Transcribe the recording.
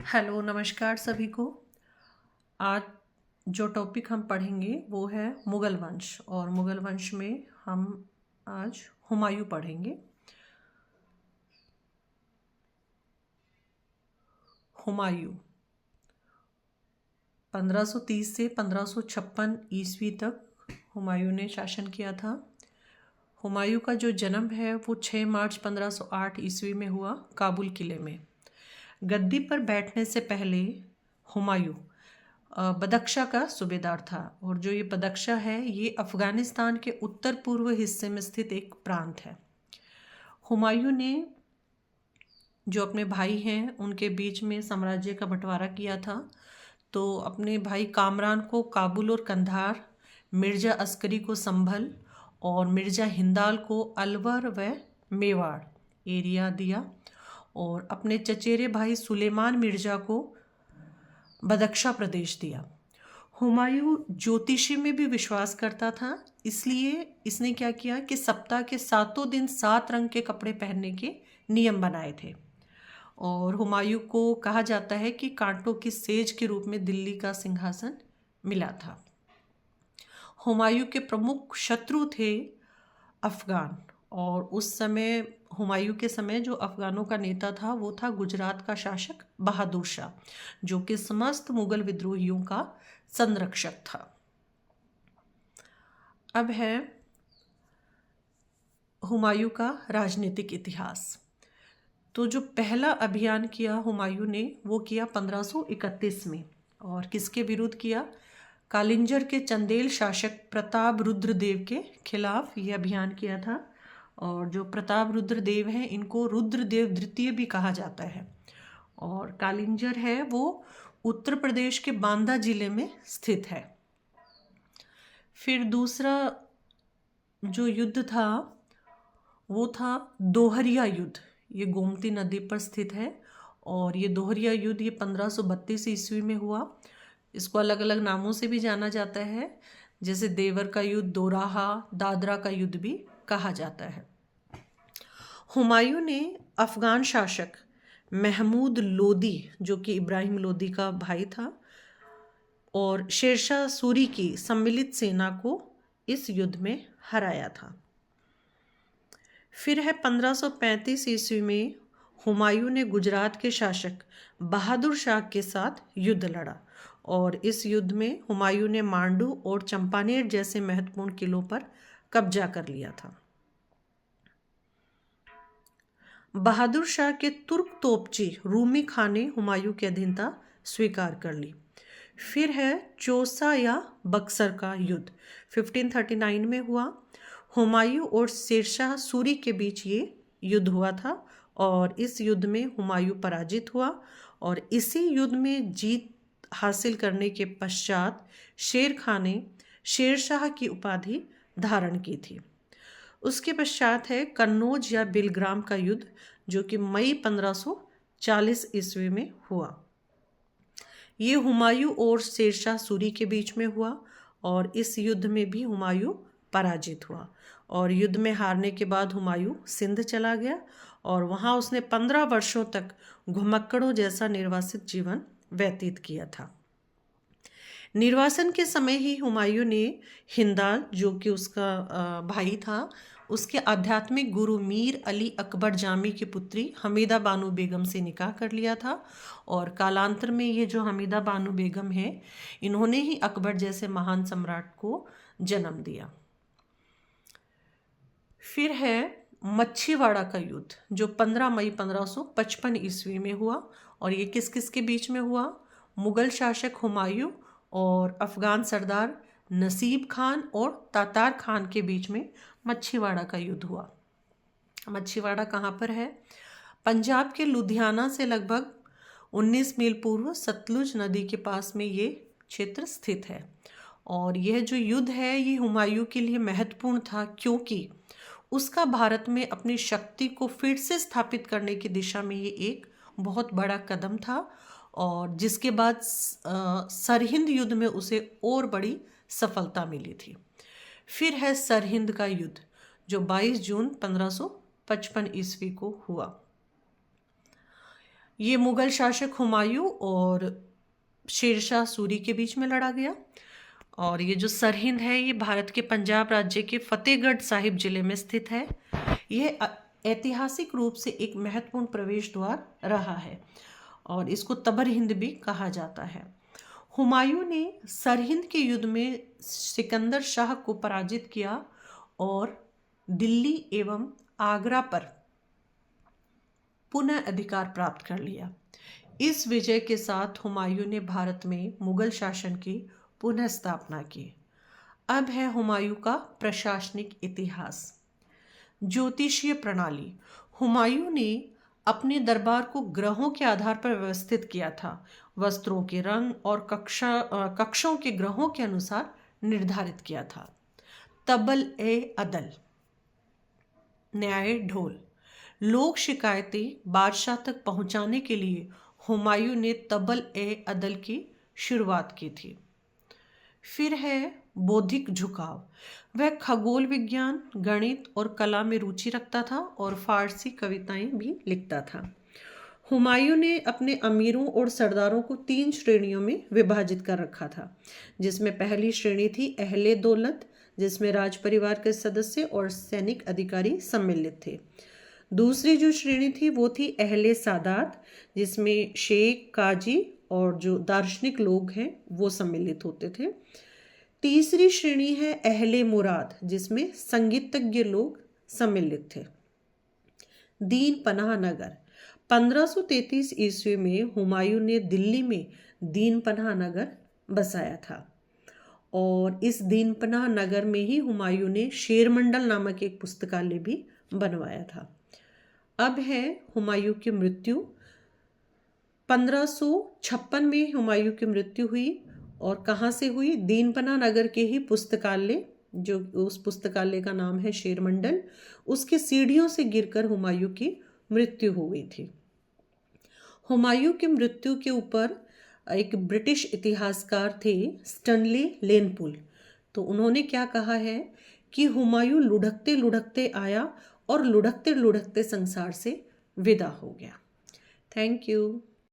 Hello नमस्कार सभी को। आज जो टॉपिक हम पढ़ेंगे वो है मुगल वंश, और मुगल वंश में हम आज हुमायूं पढ़ेंगे। हुमायूं 1530 से 1556 ईस्वी तक हुमायूं ने शासन किया था। हुमायूं का जो जन्म है वो 6 मार्च 1508 ईस्वी में हुआ, काबुल किले में। गद्दी पर बैठने से पहले हुमायूं बदख्शा का सूबेदार था, और जो ये बदख्शा है ये अफ़गानिस्तान के उत्तर पूर्व हिस्से में स्थित एक प्रांत है। हुमायूं ने जो अपने भाई हैं उनके बीच में साम्राज्य का बंटवारा किया था। तो अपने भाई कामरान को काबुल और कंधार, मिर्ज़ा अस्करी को संभल और मिर्ज़ा हिंदाल को अलवर व मेवाड़ एरिया दिया, और अपने चचेरे भाई सुलेमान मिर्ज़ा को बदख्शा प्रदेश दिया। हुमायूं ज्योतिषी में भी विश्वास करता था, इसलिए इसने क्या किया कि सप्ताह के 7 दिन 7 रंग के कपड़े पहनने के नियम बनाए थे। और हुमायूं को कहा जाता है कि कांटों की सेज के रूप में दिल्ली का सिंहासन मिला था। हुमायूं के प्रमुख शत्रु थे अफ़गान, और उस समय हुमायूं के समय जो अफ़गानों का नेता था वो था गुजरात का शासक बहादुर शाह, जो कि समस्त मुगल विद्रोहियों का संरक्षक था। अब है हुमायूं का राजनीतिक इतिहास। तो जो पहला अभियान किया हुमायूं ने वो किया 1531 में, और किसके विरुद्ध किया? कालिंजर के चंदेल शासक प्रताप रुद्रदेव के खिलाफ ये अभियान किया था। और जो प्रताप रुद्रदेव हैं इनको रुद्रदेव द्वितीय भी कहा जाता है। और कालिंजर है वो उत्तर प्रदेश के बांदा जिले में स्थित है। फिर दूसरा जो युद्ध था वो था दोहरिया युद्ध। ये गोमती नदी पर स्थित है, और ये दोहरिया युद्ध ये 1532 ईस्वी में हुआ। इसको अलग अलग नामों से भी जाना जाता है, जैसे देवर का युद्ध, दोराहा, दादरा का युद्ध भी कहा जाता है। हुमायूं ने अफ़गान शासक महमूद लोदी, जो कि इब्राहिम लोदी का भाई था, और शेरशाह सूरी की सम्मिलित सेना को इस युद्ध में हराया था। फिर है 1535 ईस्वी में हुमायूं ने गुजरात के शासक बहादुर शाह के साथ युद्ध लड़ा, और इस युद्ध में हुमायूं ने मांडू और चंपानेर जैसे महत्वपूर्ण किलों पर कब्जा कर लिया था। बहादुर शाह के तुर्क तोपची रूमी खान ने हुमायूं की अधीनता स्वीकार कर ली। फिर है चौसा या बक्सर का युद्ध 1539 में हुआ। हुमायूं और शेरशाह सूरी के बीच ये युद्ध हुआ था, और इस युद्ध में हुमायूं पराजित हुआ, और इसी युद्ध में जीत हासिल करने के पश्चात शेर खान ने शेरशाह की उपाधि धारण की थी। उसके पश्चात है कन्नौज या बिलग्राम का युद्ध, जो कि मई 1540 ईस्वी में हुआ। ये हुमायूं और शेरशाह सूरी के बीच में हुआ, और इस युद्ध में भी हुमायूं पराजित हुआ, और युद्ध में हारने के बाद हुमायूं सिंध चला गया, और वहाँ उसने 15 वर्षों तक घुमक्कड़ों जैसा निर्वासित जीवन व्यतीत किया था। निर्वासन के समय ही हुमायूं ने हिंदाल, जो कि उसका भाई था, उसके आध्यात्मिक गुरु मीर अली अकबर जामी की पुत्री हमीदा बानो बेगम से निकाह कर लिया था। और कालांतर में ये जो हमीदा बानो बेगम है, इन्होंने ही अकबर जैसे महान सम्राट को जन्म दिया। फिर है मच्छीवाड़ा का युद्ध, जो 15 मई 1555 ईस्वी में हुआ, और ये किस किस के बीच में हुआ? मुगल शासक हुमायूं और अफ़गान सरदार नसीब खान और तातार खान के बीच में मच्छीवाड़ा का युद्ध हुआ। मच्छीवाड़ा कहाँ पर है? पंजाब के लुधियाना से लगभग 19 मील पूर्व सतलुज नदी के पास में ये क्षेत्र स्थित है। और यह जो युद्ध है ये हुमायूं के लिए महत्वपूर्ण था, क्योंकि उसका भारत में अपनी शक्ति को फिर से स्थापित करने की दिशा में ये एक बहुत बड़ा कदम था, और जिसके बाद सरहिंद युद्ध में उसे और बड़ी सफलता मिली थी। फिर है सरहिंद का युद्ध, जो 22 जून 1555 ईस्वी को हुआ। ये मुगल शासक हुमायूं और शेरशाह सूरी के बीच में लड़ा गया। और ये जो सरहिंद है ये भारत के पंजाब राज्य के फतेहगढ़ साहिब जिले में स्थित है। यह ऐतिहासिक रूप से एक महत्वपूर्ण प्रवेश द्वार रहा है और इसको तबर हिंद भी कहा जाता है। हुमायूं ने सरहिंद के युद्ध में सिकंदर शाह को पराजित किया और दिल्ली एवं आगरा पर पुनः अधिकार प्राप्त कर लिया। इस विजय के साथ हुमायूं ने भारत में मुगल शासन की पुनः स्थापना की। अब है हुमायूं का प्रशासनिक इतिहास। ज्योतिषीय प्रणाली। हुमायूं ने अपने दरबार को ग्रहों के आधार पर व्यवस्थित किया था। वस्त्रों के रंग और कक्षों के ग्रहों के अनुसार निर्धारित किया था। तबल ए अदल, न्याय ढोल। लोक शिकायतें बादशाह तक पहुंचाने के लिए हुमायूं ने तबल ए अदल की शुरुआत की थी। फिर है बौद्धिक झुकाव। वह खगोल विज्ञान, गणित और कला में रुचि रखता था और फारसी कविताएं भी लिखता था। हुमायूं ने अपने अमीरों और सरदारों को 3 श्रेणियों में विभाजित कर रखा था, जिसमें पहली श्रेणी थी अहले दौलत, जिसमें राज परिवार के सदस्य और सैनिक अधिकारी सम्मिलित थे। दूसरी जो श्रेणी थी वो थी अहले सादात, जिसमें शेख, काजी और जो दार्शनिक लोग हैं वो सम्मिलित होते थे। तीसरी श्रेणी है अहले मुराद, जिसमें संगीतज्ञ लोग सम्मिलित थे। दीन पनाह नगर। 1533 ईस्वी में हुमायूं ने दिल्ली में दीन पनाह नगर बसाया था और इस दीन पनाह नगर में ही हुमायूं ने शेरमंडल नामक एक पुस्तकालय भी बनवाया था। अब है हुमायूं की मृत्यु। 1556 में हुमायूं की मृत्यु हुई और कहाँ से हुई? दीन पनाह नगर के ही पुस्तकालय, जो उस पुस्तकालय का नाम है शेरमंडल, उसके सीढ़ियों से गिरकर हुमायूं की मृत्यु हो गई थी। हुमायूं की मृत्यु के ऊपर एक ब्रिटिश इतिहासकार थे स्टनली लेनपुल, तो उन्होंने क्या कहा है कि हुमायूं लुढ़कते लुढ़कते आया और लुढ़कते लुढ़कते संसार से विदा हो गया। Thank you.